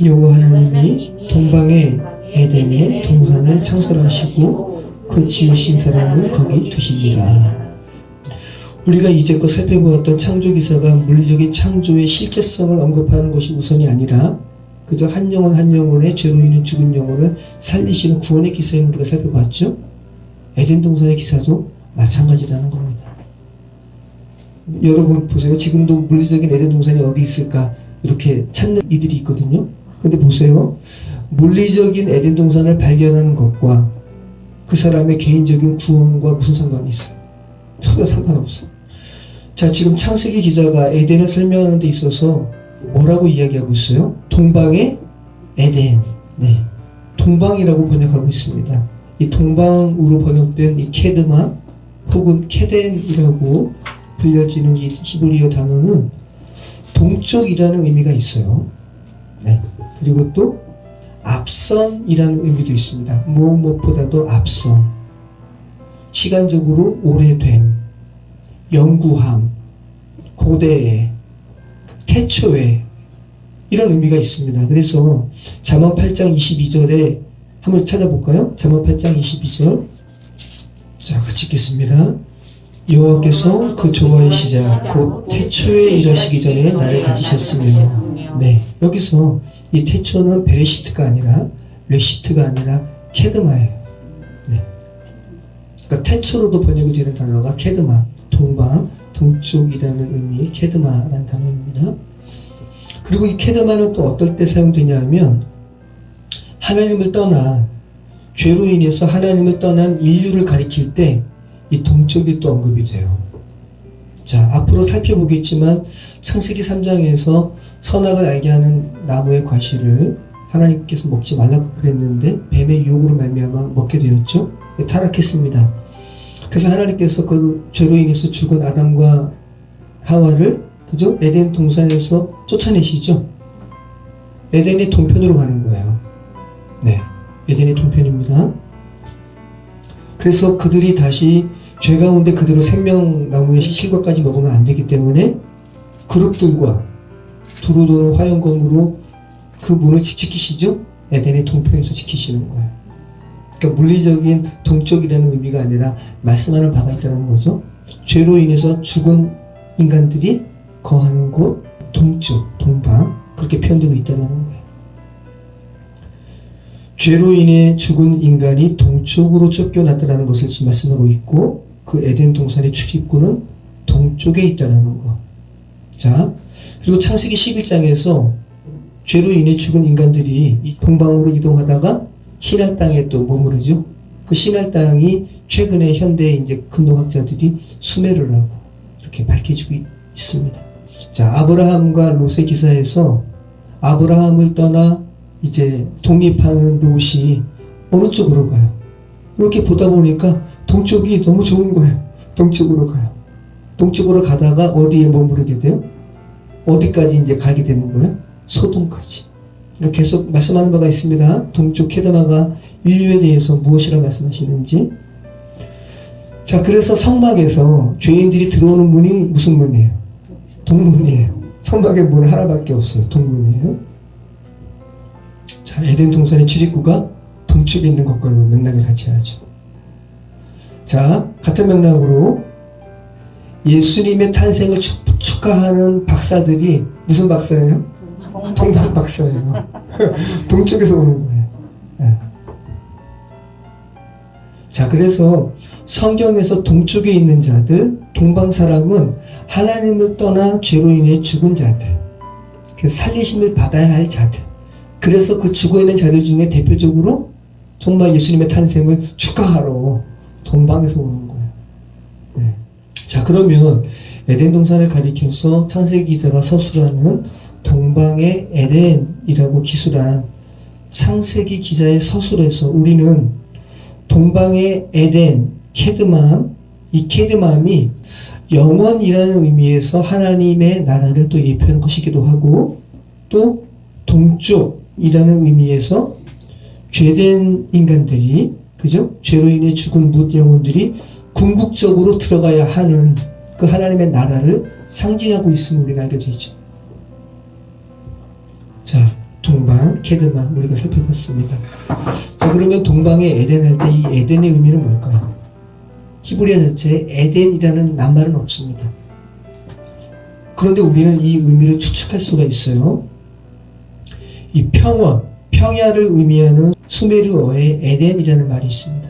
여호와 하나님이 동방의 에덴에 동산을 창설하시고 그 지으신 사람을 거기 두시니라. 우리가 이제껏 살펴보았던 창조기사가 물리적인 창조의 실제성을 언급하는 것이 우선이 아니라 그저 한 영혼 한 영혼의 죄로 인해 죽은 영혼을 살리시는 구원의 기사임을 우리가 살펴봤죠. 에덴 동산의 기사도 마찬가지라는 겁니다. 여러분 보세요. 지금도 물리적인 에덴 동산이 어디 있을까 이렇게 찾는 이들이 있거든요. 근데 보세요. 물리적인 에덴 동산을 발견하는 것과 그 사람의 개인적인 구원과 무슨 상관이 있어요? 전혀 상관없어. 자, 지금 창세기 기자가 에덴을 설명하는 데 있어서 뭐라고 이야기하고 있어요? 동방의 에덴. 네. 동방이라고 번역하고 있습니다. 이 동방으로 번역된 이 케드마 혹은 케덴이라고 불려지는 이 히브리어 단어는 동쪽이라는 의미가 있어요. 네. 그리고 또 앞선이라는 의미도 있습니다. 무엇보다도 앞선. 시간적으로 오래됨, 영구함, 고대의, 태초의 이런 의미가 있습니다. 그래서 잠언 8장 22절에 한번 찾아볼까요? 잠언 8장 22절. 자, 같이 읽겠습니다. 여호와께서 그 조화의 시작 곧 태초에 일하시기 전에 나를 가지셨으며. 네, 여기서 이 태초는 베레시트가 아니라 레시트가 아니라 케드마예요. 네. 그러니까 태초로도 번역이 되는 단어가 케드마, 동방, 동쪽이라는 의미의 케드마라는 단어입니다. 그리고 이 케드마는 또 어떨 때 사용되냐 하면 하나님을 떠나 죄로 인해서 하나님을 떠난 인류를 가리킬 때 이 동쪽이 또 언급이 돼요. 자, 앞으로 살펴보겠지만 창세기 3장에서 선악을 알게 하는 나무의 과실을 하나님께서 먹지 말라고 그랬는데 뱀의 유혹으로 말미암아 먹게 되었죠. 타락했습니다. 그래서 하나님께서 그 죄로 인해서 죽은 아담과 하와를 그죠? 에덴 동산에서 쫓아내시죠. 에덴의 동편으로 가는 거예요. 네, 에덴의 동편입니다. 그래서 그들이 다시 죄 가운데 그대로 생명나무의 실과까지 먹으면 안 되기 때문에 그룹들과 두루 도는 화영검으로 그 문을 지키시죠? 에덴의 동편에서 지키시는 거예요. 그러니까 물리적인 동쪽이라는 의미가 아니라 말씀하는 바가 있다는 거죠. 죄로 인해서 죽은 인간들이 거하는 곳, 동쪽, 동방, 그렇게 표현되고 있다는 거예요. 죄로 인해 죽은 인간이 동쪽으로 쫓겨났다는 것을 지금 말씀하고 있고 그 에덴 동산의 출입구는 동쪽에 있다는 거. 자, 그리고 창세기 11장에서 죄로 인해 죽은 인간들이 이 동방으로 이동하다가 신할 땅에 또 머무르죠. 그 신할 땅이 최근에 현대 이제 근동학자들이 수메르라고 이렇게 밝혀지고 있습니다. 자, 아브라함과 롯의 기사에서 아브라함을 떠나 이제 독립하는 롯이 어느 쪽으로 가요? 이렇게 보다 보니까 동쪽이 너무 좋은 거예요. 동쪽으로 가요. 동쪽으로 가다가 어디에 머무르게 돼요? 어디까지 이제 가게 되는 거예요? 소돔까지. 그러니까 계속 말씀하는 바가 있습니다. 동쪽 케드마가 인류에 대해서 무엇이라 말씀하시는지. 자, 그래서 성막에서 죄인들이 들어오는 문이 무슨 문이에요? 동문이에요. 성막에 문 하나밖에 없어요. 동문이에요. 자, 에덴 동산의 출입구가 동쪽에 있는 것과 맥락을 같이 하죠. 자, 같은 맥락으로 예수님의 탄생을 축하하는 박사들이 무슨 박사예요? 동방 박사예요. 동쪽에서 오는 거예요. 네. 자, 그래서 성경에서 동쪽에 있는 자들, 동방 사람은 하나님을 떠나 죄로 인해 죽은 자들, 살리심을 받아야 할 자들. 그래서 그 죽어있는 자들 중에 대표적으로 정말 예수님의 탄생을 축하하러 동방에서 오는 거예요. 네. 자, 그러면 에덴 동산을 가리켜서 창세기 기자가 서술하는 동방의 에덴이라고 기술한 창세기 기자의 서술에서 우리는 동방의 에덴, 케드맘, 이 케드맘이 영원이라는 의미에서 하나님의 나라를 또 예표하는 것이기도 하고 또 동쪽이라는 의미에서 죄된 인간들이 그죠? 죄로 인해 죽은 뭇 영혼들이 궁극적으로 들어가야 하는 그 하나님의 나라를 상징하고 있음을 우리가 알게 되죠. 자, 동방 케드만 우리가 살펴봤습니다. 자, 그러면 동방의 에덴 할 때 이 에덴의 의미는 뭘까요? 히브리어 자체에 에덴이라는 낱말은 없습니다. 그런데 우리는 이 의미를 추측할 수가 있어요. 이 평원, 평야를 의미하는 수메르어에 에덴이라는 말이 있습니다.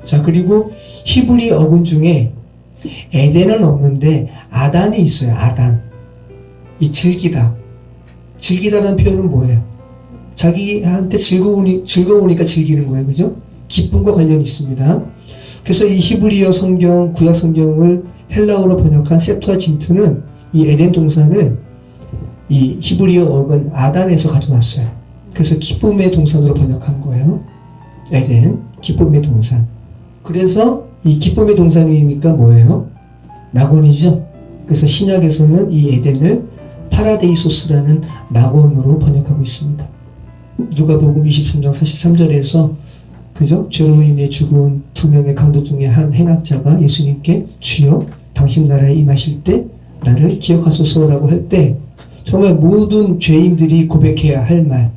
자, 그리고 히브리 어근 중에 에덴은 없는데 아단이 있어요. 아단. 이 즐기다. 즐기다라는 표현은 뭐예요? 자기한테 즐거우니까 즐기는 거예요. 그죠? 기쁨과 관련이 있습니다. 그래서 이 히브리어 성경, 구약 성경을 헬라어로 번역한 septuagint는 이 에덴 동산을 이 히브리어 어근 아단에서 가져왔어요. 그래서 기쁨의 동산으로 번역한 거예요. 에덴, 기쁨의 동산. 그래서 이 기쁨의 동산이니까 뭐예요? 낙원이죠. 그래서 신약에서는 이 에덴을 파라데이소스라는 낙원으로 번역하고 있습니다. 누가복음 23장 43절에서 그죠? 죄로 인해 죽은 두 명의 강도 중에 한 행악자가 예수님께 주여 당신 나라에 임하실 때 나를 기억하소서라고 할 때 정말 모든 죄인들이 고백해야 할 말,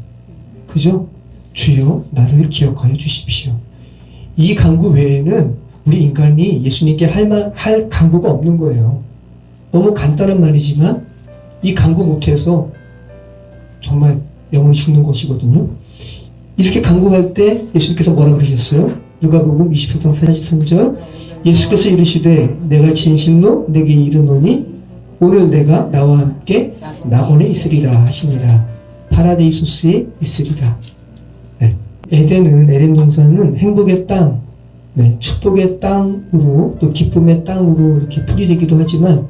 그죠? 주여 나를 기억하여 주십시오. 이 간구 외에는 우리 인간이 예수님께 할 간구가 없는 거예요. 너무 간단한 말이지만 이 간구 못해서 정말 영혼이 죽는 것이거든요. 이렇게 간구할 때 예수님께서 뭐라 그러셨어요? 누가복음 20장 43절 예수께서 이르시되 내가 진실로 내게 이르노니 오늘 내가 나와 함께 낙원에 있으리라 하시니라. 파라데이소스에 있으리라. 네. 에덴 동산은 행복의 땅, 네, 축복의 땅으로 또 기쁨의 땅으로 이렇게 풀이되기도 하지만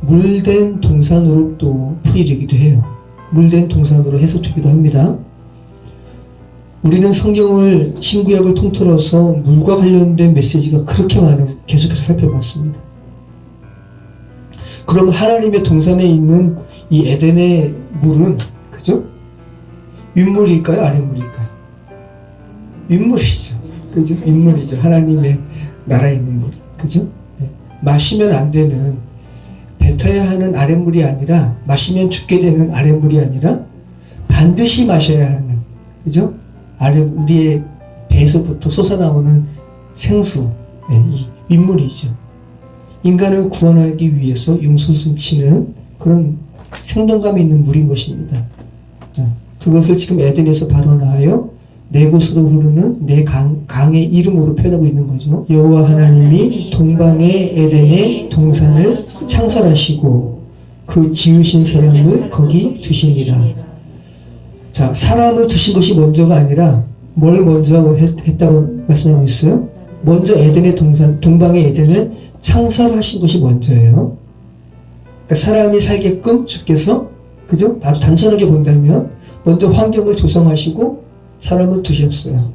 물된 동산으로 또 풀이되기도 해요. 물된 동산으로 해석되기도 합니다. 우리는 성경을 신구약을 통틀어서 물과 관련된 메시지가 그렇게 많은 계속해서 살펴봤습니다. 그럼 하나님의 동산에 있는 이 에덴의 물은 그죠? 윗물일까요? 아랫물일까요? 윗물이죠. 그죠? 윗물이죠. 하나님의 나라에 있는 물. 그죠? 네. 마시면 안 되는 뱉어야 하는 아랫물이 아니라 마시면 죽게 되는 아랫물이 아니라 반드시 마셔야 하는 그죠? 우리의 배에서부터 솟아나오는 생수, 네, 이 윗물이죠. 인간을 구원하기 위해서 용솟음치는 그런 생동감 있는 물인 것입니다. 그것을 지금 에덴에서 발원하여 네 곳으로 흐르는 네 강의 이름으로 표현하고 있는 거죠. 여호와 하나님이 동방의 에덴의 동산을 창설하시고 그 지으신 사람을 거기 두시니라. 자, 사람을 두신 것이 먼저가 아니라 뭘 먼저 했다고 말씀하고 있어요? 먼저 에덴의 동방의 에덴을 창설하신 것이 먼저예요. 그러니까 사람이 살게끔 주께서 그죠? 아주 단순하게 본다면 먼저 환경을 조성하시고 사람을 두셨어요.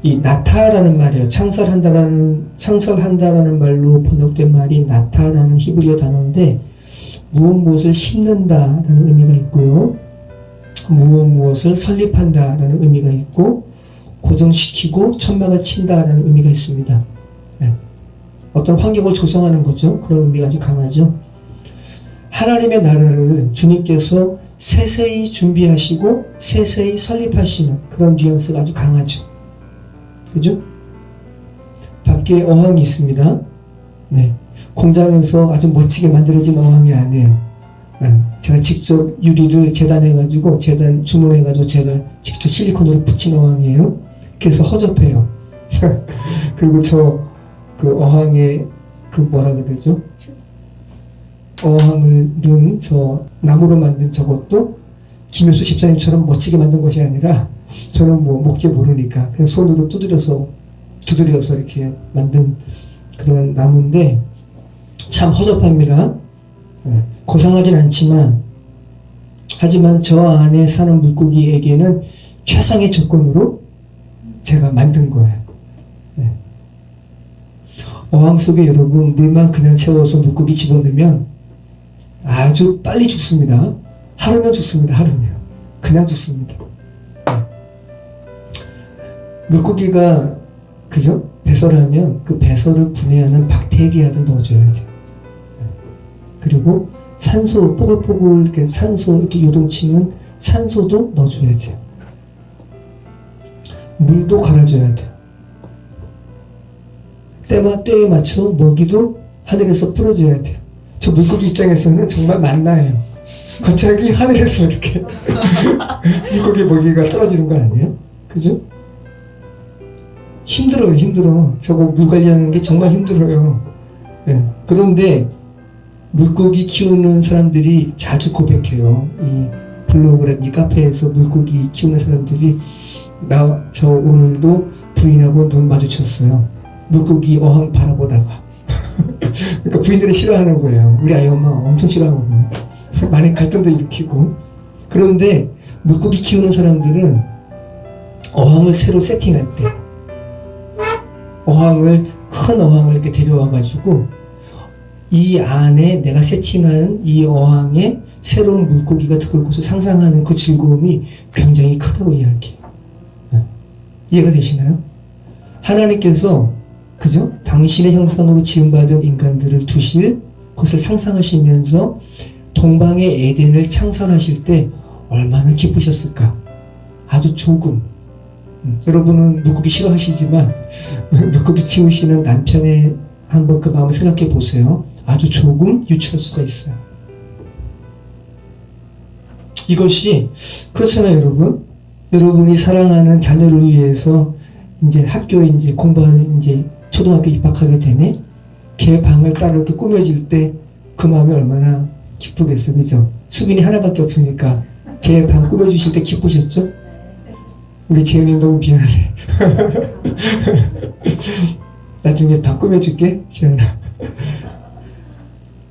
이 나타라는 말이에요. 창설한다라는 말로 번역된 말이 나타라는 히브리어 단어인데 무엇을 심는다라는 의미가 있고요. 무엇을 설립한다라는 의미가 있고 고정시키고 천막을 친다라는 의미가 있습니다. 네. 어떤 환경을 조성하는 거죠. 그런 의미가 아주 강하죠. 하나님의 나라를 주님께서 세세히 준비하시고 세세히 설립하시는 그런 뉘앙스가 아주 강하죠. 그죠? 밖에 어항이 있습니다. 네. 공장에서 아주 멋지게 만들어진 어항이 아니에요. 네. 제가 직접 유리를 재단해가지고 주문해가지고 제가 직접 실리콘으로 붙인 어항이에요. 그래서 허접해요. 그리고 그 어항에 뭐라 그러죠? 어항을 넣은 나무로 만든 저것도 김효수 집사님처럼 멋지게 만든 것이 아니라 저는 목재 모르니까 그냥 손으로 두드려서 이렇게 만든 그런 나무인데 참 허접합니다. 고상하진 않지만 하지만 저 안에 사는 물고기에게는 최상의 조건으로 제가 만든 거예요. 어항 속에 여러분 물만 그냥 채워서 물고기 집어넣으면 아주 빨리 죽습니다. 하루면 죽습니다. 하루면. 그냥 죽습니다. 물고기가 그죠? 배설을 하면 그 배설을 분해하는 박테리아를 넣어줘야 돼요. 그리고 산소, 뽀글뽀글 이렇게 산소 이렇게 요동치는 산소도 넣어줘야 돼요. 물도 갈아줘야 돼요. 때에 맞춰 먹이도 하늘에서 뿌려줘야 돼요. 저 물고기 입장에서는 정말 만나예요. 갑자기 하늘에서 이렇게 물고기 먹이가 떨어지는 거 아니에요? 그죠? 힘들어요, 힘들어. 저거 물 관리하는 게 정말 힘들어요. 예. 그런데 물고기 키우는 사람들이 자주 고백해요. 이 블로그라든지 카페에서 물고기 키우는 사람들이 저 오늘도 부인하고 눈 마주쳤어요. 물고기 어항 바라보다가. 그러니까 부인들은 싫어하는 거예요. 우리 아이 엄마 엄청 싫어하거든요. 많이 갈등도 일으키고. 그런데 물고기 키우는 사람들은 어항을 새로 세팅할 때 큰 어항을 이렇게 데려와가지고 이 안에 내가 세팅한 이 어항에 새로운 물고기가 들어올 것을 상상하는 그 즐거움이 굉장히 크다고 이야기해요. 이해가 되시나요? 하나님께서 그죠? 당신의 형상으로 지음받은 인간들을 두실 것을 상상하시면서 동방의 에덴을 창설하실 때 얼마나 기쁘셨을까? 아주 조금. 여러분은 물고기 싫어하시지만 물고기 키우시는 남편의 한번 그 마음을 생각해 보세요. 아주 조금 유치할 수가 있어요. 이것이 그렇잖아요, 여러분. 여러분이 사랑하는 자녀를 위해서 이제 학교에 이제 공부하는 이제 초등학교 입학하게 되네. 걔 방을 따로 이렇게 꾸며질 때 그 마음이 얼마나 기쁘겠어, 그죠? 수빈이 하나밖에 없으니까 걔 방 꾸며주실 때 기쁘셨죠? 우리 재현이 너무 미안해. 나중에 방 꾸며줄게, 재현아.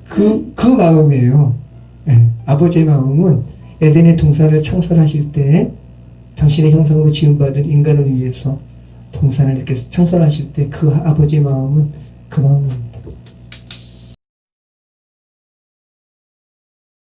그 마음이에요. 네. 아버지의 마음은 에덴의 동산을 창설하실 때 당신의 형상으로 지음받은 인간을 위해서 동산을 이렇게 창설하실 때 그 아버지의 마음은 그 마음입니다.